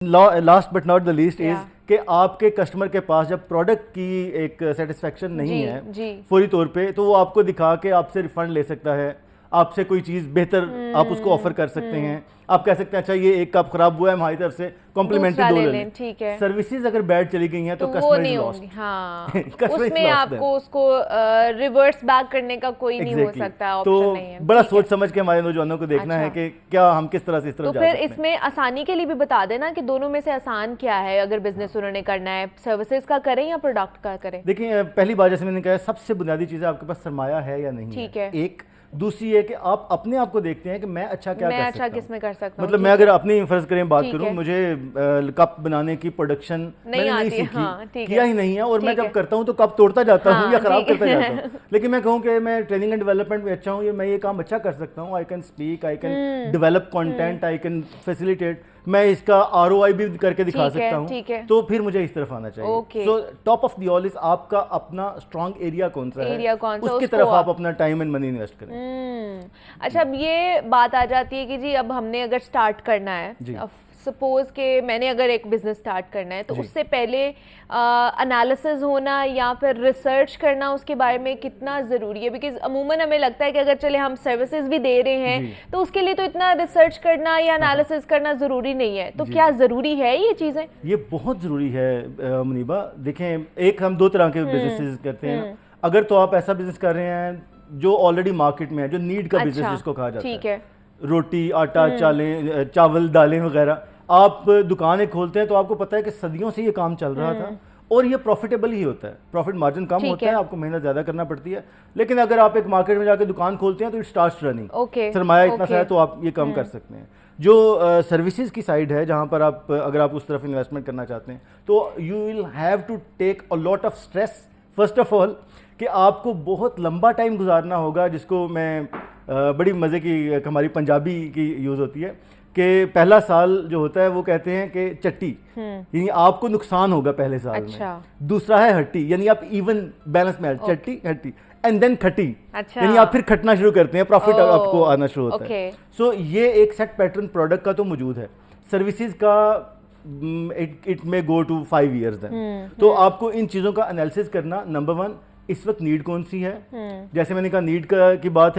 Last but not the least Yeah. از کہ آپ کے کسٹمر کے پاس جب پروڈکٹ کی ایک سیٹسفیکشن نہیں ہے جی فوری طور پہ، تو وہ آپ کو دکھا کے آپ سے ریفنڈ لے سکتا ہے، آپ سے کوئی چیز بہتر آپ اس کو آفر کر سکتے ہیں، آپ کہہ سکتے ہیں اچھا یہ ایک کپ خراب ہوا ہے ہماری طرف سے کمپلیمنٹری دو لے لیں. ٹھیک ہے، سروسز اگر بیڈ چلی گئی ہیں تو وہ کسٹمر نہیں از ہوں گی. لاسٹ. ہاں Customer اس is میں lost آپ then. کو اس کو ریورس بیک کرنے کا کوئی نہیں ہو سکتا، تو آپشن نہیں ہے. بڑا سوچ سمجھ کے ہمارے نوجوانوں کو دیکھنا ہے کہ کیا ہم کس طرح سے اس طرف تو جا پھر سکتے ہیں. اس میں آسانی کے لیے بھی بتا دینا کہ دونوں میں سے آسان کیا ہے اگر بزنس انہوں نے کرنا ہے، سروسز کا کریں یا پروڈکٹ کا کریں. دیکھیں پہلی بات جیسے میں نے کہا سب سے بنیادی چیز ہے آپ کے پاس سرمایہ ہے یا نہیں ٹھیک ہے. ایک دوسری ہے کہ آپ اپنے آپ کو دیکھتے ہیں کہ میں اچھا کیا میں کر اچھا سکتا کس ہوں. میں کر سکتا ہوں. مطلب میں اگر اپنی فرض کریں بات ٹھیک کروں، ہے. مجھے کپ بنانے کی پروڈکشن میں نے نہیں سیکھی، کیا ہی نہیں ہے، اور میں جب کرتا ہوں تو کپ توڑتا جاتا ہوں یا خراب کرتا جاتا ہوں. لیکن میں کہوں کہ میں ٹریننگ اینڈ ڈیولپمنٹ میں اچھا ہوں، میں یہ کام اچھا کر سکتا ہوں، I can speak, I can develop content, I can facilitate, میں اس کا ROI بھی کر کے دکھا سکتا ہوں، تو پھر مجھے اس طرف آنا چاہیے. سو ٹاپ آف دی آل از آپ کا اپنا اسٹرانگ ایریا کون سا ہے، اس کی طرف آپ اپنا ٹائم اینڈ منی انویسٹ کریں. اچھا اب یہ بات آ جاتی ہے کہ جی اب ہم نے اگر سٹارٹ کرنا ہے، سپوز کہ میں نے اگر ایک بزنس سٹارٹ کرنا ہے تو اس سے پہلے انالیسز ہونا یا پھر ریسرچ کرنا اس کے بارے میں کتنا ضروری ہے؟ بیکاز عموماً ہمیں لگتا ہے کہ اگر چلے ہم سروسز بھی دے رہے ہیں تو اس کے لیے تو اتنا ریسرچ کرنا یا انالیسز کرنا ضروری نہیں ہے. تو کیا ضروری ہے یہ چیزیں؟ یہ بہت ضروری ہے منیبہ. دیکھیں ایک ہم دو طرح کے بزنسز کرتے ہیں. اگر تو آپ ایسا بزنس کر رہے ہیں جو آلریڈی مارکیٹ میں ہے، جو نیڈ کا بزنس جس کو کہا جاتا ہے، روٹی آٹا چاول دالیں وغیرہ، آپ دکان ایک کھولتے ہیں تو آپ کو پتہ ہے کہ صدیوں سے یہ کام چل رہا تھا اور یہ پروفیٹیبل ہی ہوتا ہے، پروفٹ مارجن کم ہوتا ہے، آپ کو محنت زیادہ کرنا پڑتی ہے. لیکن اگر آپ ایک مارکیٹ میں جا کے دکان کھولتے ہیں تو اٹ سٹارٹس رننگ، سرمایہ اتنا سا ہے تو آپ یہ کام کر سکتے ہیں. جو سروسز کی سائڈ ہے جہاں پر آپ اگر آپ اس طرف انویسٹمنٹ کرنا چاہتے ہیں تو you will have to take a lot of stress first of all, کہ آپ کو بہت لمبا ٹائم گزارنا ہوگا، جس کو میں بڑی مزے کی ہماری پنجابی کی یوز ہوتی ہے کہ پہلا سال جو ہوتا ہے وہ کہتے ہیں کہ چٹی، یعنی آپ کو نقصان ہوگا پہلے سال میں. دوسرا ہے ہٹی، یعنی آپ ایون بیلنس میں چٹی ہٹی، اینڈ دین کھٹی، یعنی آپ پھر کھٹنا شروع کرتے ہیں، پروفٹ آپ کو آنا شروع ہوتا ہے. سو یہ ایک سیٹ پیٹرن پروڈکٹ کا تو موجود ہے. سروسز کا اٹ میں گو ٹو 5 years دین. تو آپ کو ان چیزوں کا انالیسس کرنا، نمبر 1 اس وقت نیڈ کون سی ہے. جیسے میں نے کہا نیڈ کی بات ہے